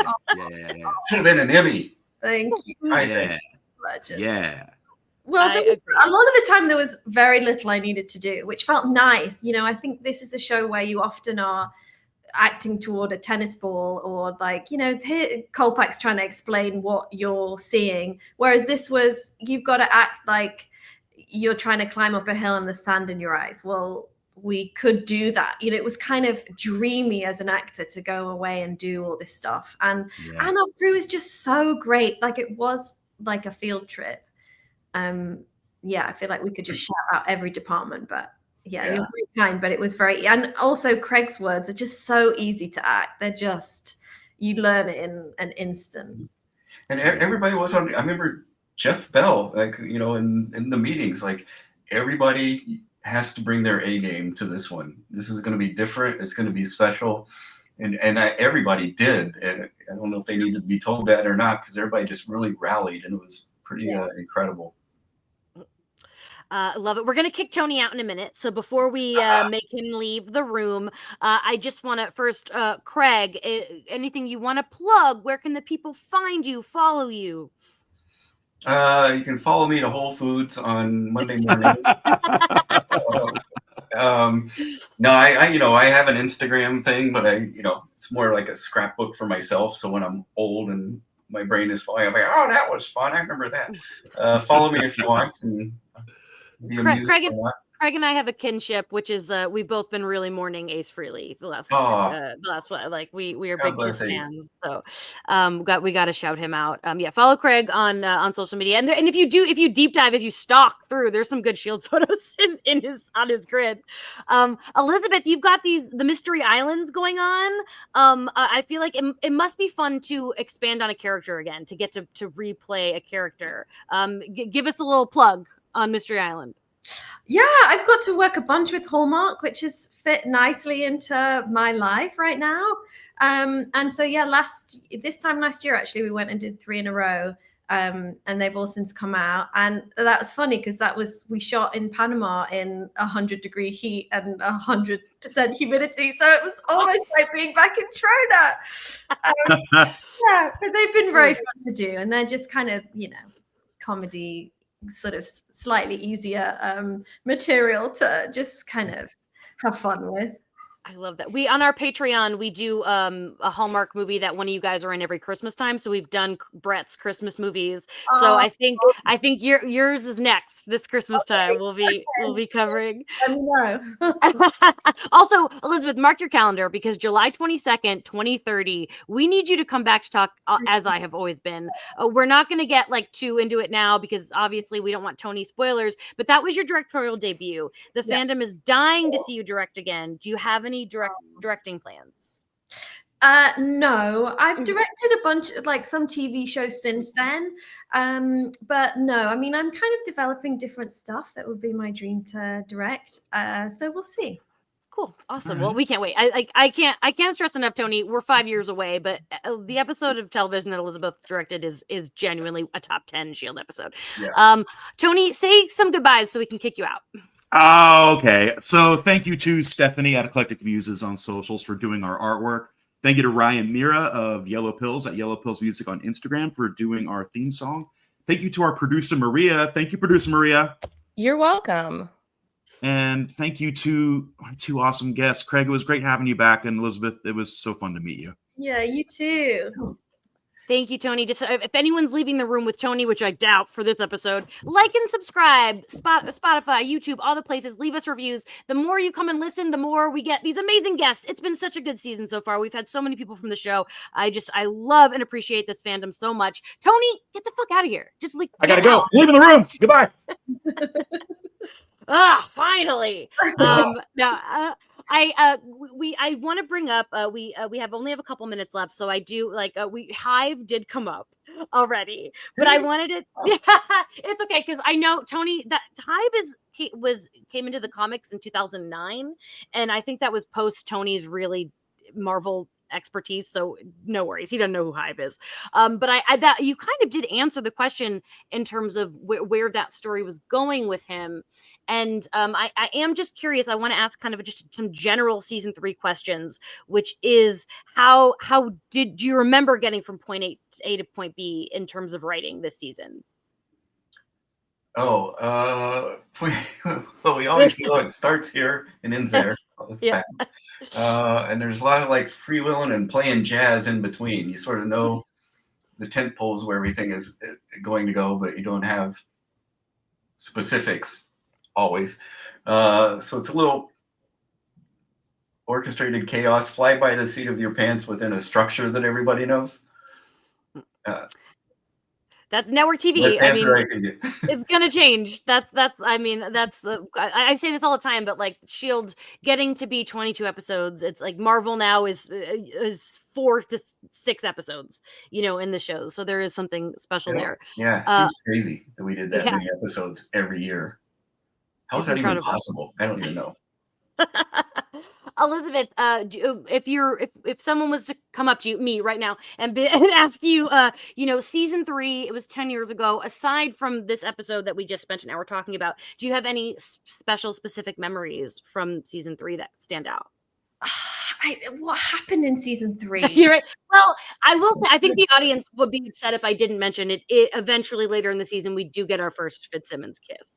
Yeah. Should have been an Emmy. Thank you. Yeah. Well, a lot of the time there was very little I needed to do, which felt nice. You know, I think this is a show where you often are acting toward a tennis ball, or like, you know, Kolpak's trying to explain what you're seeing. Whereas this was, you've got to act like you're trying to climb up a hill and the sand in your eyes. Well, we could do that. You know, it was kind of dreamy as an actor to go away and do all this stuff. And our crew is just so great. Like, it was like a field trip. I feel like we could just shout out every department, but you're very kind. But it was very, and also Craig's words are just so easy to act. They're just, you learn it in an instant. And everybody was on. I remember Jeff Bell, like, you know, in the meetings, like, everybody has to bring their A game to this one. This is going to be different. It's going to be special. And everybody did. And I don't know if they needed to be told that or not, because everybody just really rallied, and it was pretty incredible. Love it. We're going to kick Tony out in a minute. So before we make him leave the room, I just want to first, Craig, anything you want to plug? Where can the people find you, follow you? You can follow me to Whole Foods on Monday mornings. No, I have an Instagram thing, but it's more like a scrapbook for myself. So when I'm old and my brain is falling, I'm like, oh, that was fun. I remember that. Follow me if you want. And Craig and I have a kinship, which is we've both been really mourning Ace Frehley the last one. Like, we are big Kiss fans, so we got to shout him out. Follow Craig on social media, and if you deep dive, if you stalk through, there's some good Shield photos on his grid. Elizabeth, you've got the Mystery Islands going on. I feel like it must be fun to expand on a character again, to get to replay a character. Give us a little plug on Mystery Island. Yeah, I've got to work a bunch with Hallmark, which has fit nicely into my life right now. And so, this time last year, actually, we went and did 3 in a row. And they've all since come out. And that was funny because we shot in Panama in 100-degree heat and 100% humidity. So it was almost like being back in Trona. Yeah, but they've been very fun to do, and they're just kind of, comedy, sort of slightly easier material to just kind of have fun with. I love that. We on our Patreon, we do a Hallmark movie that one of you guys are in every Christmas time. So we've done Brett's Christmas movies. So I think yours is next this Christmas time. We'll be covering. Let me know. Also, Elizabeth, mark your calendar because July 22nd, 2030, we need you to come back to talk as I have always been. We're not going to get like too into it now because obviously we don't want Tony spoilers, but that was your directorial debut. The fandom is dying to see you direct again. Do you have any directing plans? No, I've directed a bunch, like some TV shows since then. But no, I mean, I'm kind of developing different stuff that would be my dream to direct. So we'll see. Cool. Awesome. Well, we can't wait. I can't stress enough, Tony. We're 5 years away, but the episode of television that Elizabeth directed is genuinely a top 10 Shield episode. Yeah. Tony, say some goodbyes so we can kick you out. Okay. So thank you to Stephanie at Eclectic Muses on socials for doing our artwork. Thank you to Ryan Miera of Yellow Pills at Yellow Pills Music on Instagram for doing our theme song. Thank you to our producer, Maria. Thank you, producer Maria. You're welcome. And thank you to our two awesome guests. Craig, it was great having you back. And Elizabeth, it was so fun to meet you. Yeah, you too. Thank you, Tony. Just if anyone's leaving the room with Tony, which I doubt for this episode, like and subscribe, Spotify, YouTube, all the places. Leave us reviews. The more you come and listen, the more we get these amazing guests. It's been such a good season so far. We've had so many people from the show. I love and appreciate this fandom so much. Tony, get the fuck out of here. Just like I gotta go. Leaving the room. Goodbye. Finally. I want to bring up we only have a couple minutes left, so I do Hive did come up already, but I wanted it. It's okay because I know Tony that Hive came into the comics in 2009, and I think that was post Tony's really Marvel expertise, so no worries, he doesn't know who Hive is. But I that you kind of did answer the question in terms of where that story was going with him. And I am just curious. I want to ask kind of just some general season 3 questions, which is how do you remember getting from point A to point B in terms of writing this season? Well, we always know it starts here and ends there. Yeah. And there's a lot of like freewheeling and playing jazz in between. You sort of know the tent poles where everything is going to go, but you don't have specifics always. So it's a little orchestrated chaos, fly by the seat of your pants within a structure that everybody knows. That's network TV. I mean, it's gonna change. I say this all the time, but like Shield getting to be 22 episodes, it's like Marvel now is 4 to 6 episodes, in the shows. So there is something special there. Yeah, it seems crazy that we did that many episodes every year. How is that even possible? I don't even know. Elizabeth, if someone was to come up to you, me right now, and ask you, season 3, it was 10 years ago. Aside from this episode that we just spent an hour talking about, do you have any specific memories from season 3 that stand out? What happened in season 3? You're right. Well, I will say, I think the audience would be upset if I didn't mention it. Eventually, later in the season, we do get our first Fitzsimmons kiss,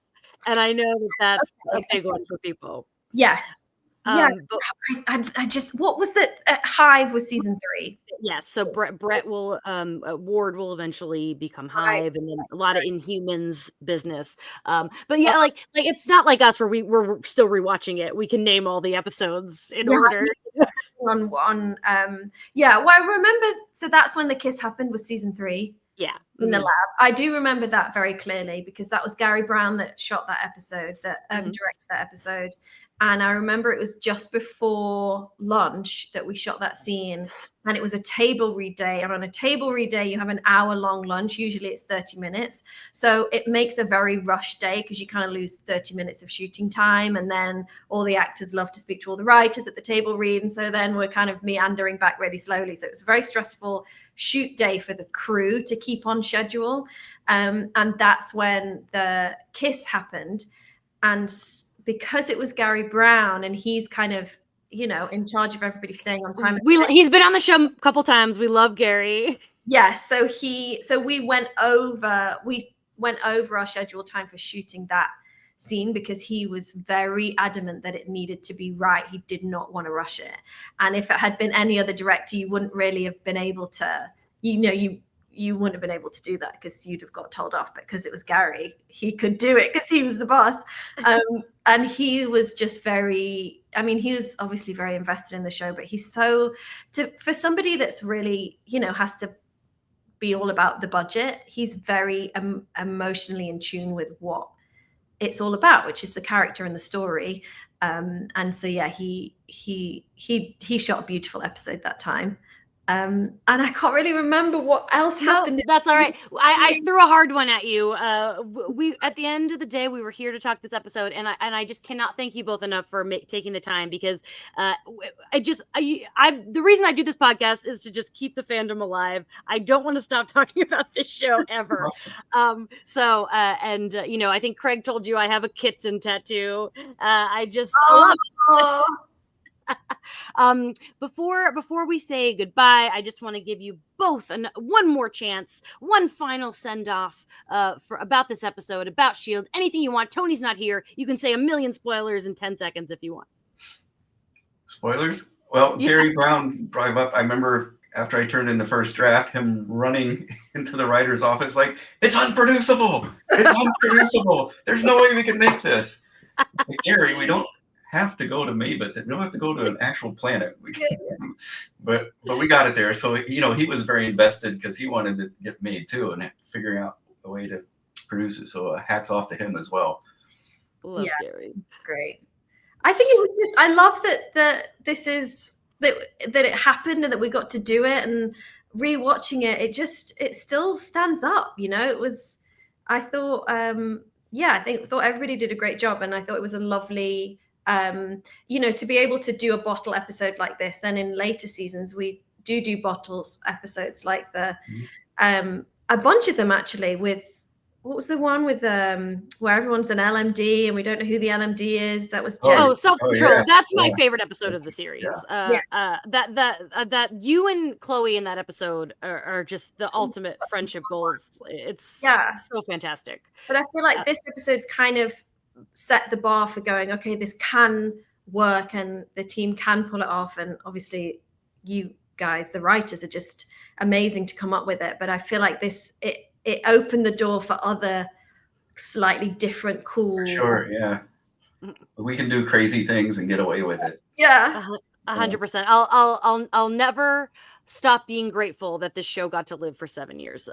and I know that's a big one for people. Yes. Yeah, but I just, what was the Hive was season 3? Yes, so Brett will Ward will eventually become Hive, and then a lot of Inhumans business. But yeah, like it's not like us where we're still rewatching it. We can name all the episodes in order. Well, I remember. So that's when the kiss happened, was season 3. Yeah, in the lab. I do remember that very clearly because that was Gary Brown that shot that episode, that directed that episode. And I remember it was just before lunch that we shot that scene, and it was a table read day. And on a table read day, you have an hour-long lunch. Usually it's 30 minutes. So it makes a very rushed day because you kind of lose 30 minutes of shooting time. And then all the actors love to speak to all the writers at the table read. And so then we're kind of meandering back really slowly. So it was a very stressful shoot day for the crew to keep on schedule. And that's when the kiss happened. And because it was Gary Brown and he's kind of, in charge of everybody staying on time. He's been on the show a couple times. We love Gary. Yeah, so we went over our scheduled time for shooting that scene because he was very adamant that it needed to be right. He did not want to rush it. And if it had been any other director, you wouldn't really have been able to, you wouldn't have been able to do that because you'd have got told off. But because it was Gary, he could do it because he was the boss. And he was just very, I mean, he was obviously very invested in the show, but he's for somebody that's really, has to be all about the budget, he's very emotionally in tune with what it's all about, which is the character and the story. And so yeah, he shot a beautiful episode that time. And I can't really remember what else happened. That's all right. I threw a hard one at you. We at the end of the day, we were here to talk this episode, and I just cannot thank you both enough for taking the time because the reason I do this podcast is to just keep the fandom alive. I don't want to stop talking about this show ever. Awesome. I think Craig told you I have a Kitson tattoo. I love before we say goodbye, I just want to give you both one more chance, one final send off about this episode, about S.H.I.E.L.D. Anything you want. Tony's not here. You can say a million spoilers in 10 seconds if you want. Spoilers? Well, yeah. Gary Brown brought up. I remember after I turned in the first draft, him running into the writer's office like, "It's unproducible! It's unproducible! There's no way we can make this." Like, Gary, we don't have to go to Mabeth. We don't have to go to an actual planet. But we got it there. So, he was very invested because he wanted to get made too and figuring out a way to produce it. So hats off to him as well. Love Gary. Great. I think it was just, I love that it happened and that we got to do it, and rewatching it, it still stands up, it was, I thought, I thought everybody did a great job, and I thought it was a lovely, to be able to do a bottle episode like this. Then in later seasons, we do bottles episodes like a bunch of them actually with, what was the one with where everyone's an LMD and we don't know who the LMD is? That was Jen. Self-control. Yeah. That's my favorite episode of the series. That you and Chloe in that episode are just the ultimate friendship goals. It's so fantastic. But I feel like this episode's kind of set the bar for going, okay, this can work and the team can pull it off. And obviously you guys, the writers, are just amazing to come up with it. But I feel like it opened the door for other slightly different, cool. Sure, yeah. We can do crazy things and get away with it. Yeah. 100%. I'll never stop being grateful that this show got to live for 7 years.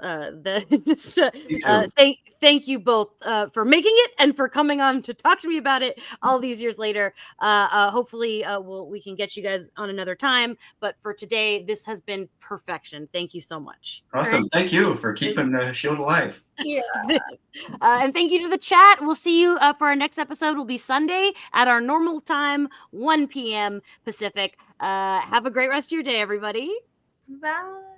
Thank you both for making it and for coming on to talk to me about it all these years later. Hopefully we can get you guys on another time. But for today, this has been perfection. Thank you so much. Awesome. Thank you for keeping the show alive. Yeah. And thank you to the chat. We'll see you for our next episode. Will be Sunday at our normal time, 1 p.m. Pacific. Have a great rest of your day, everybody. Bye.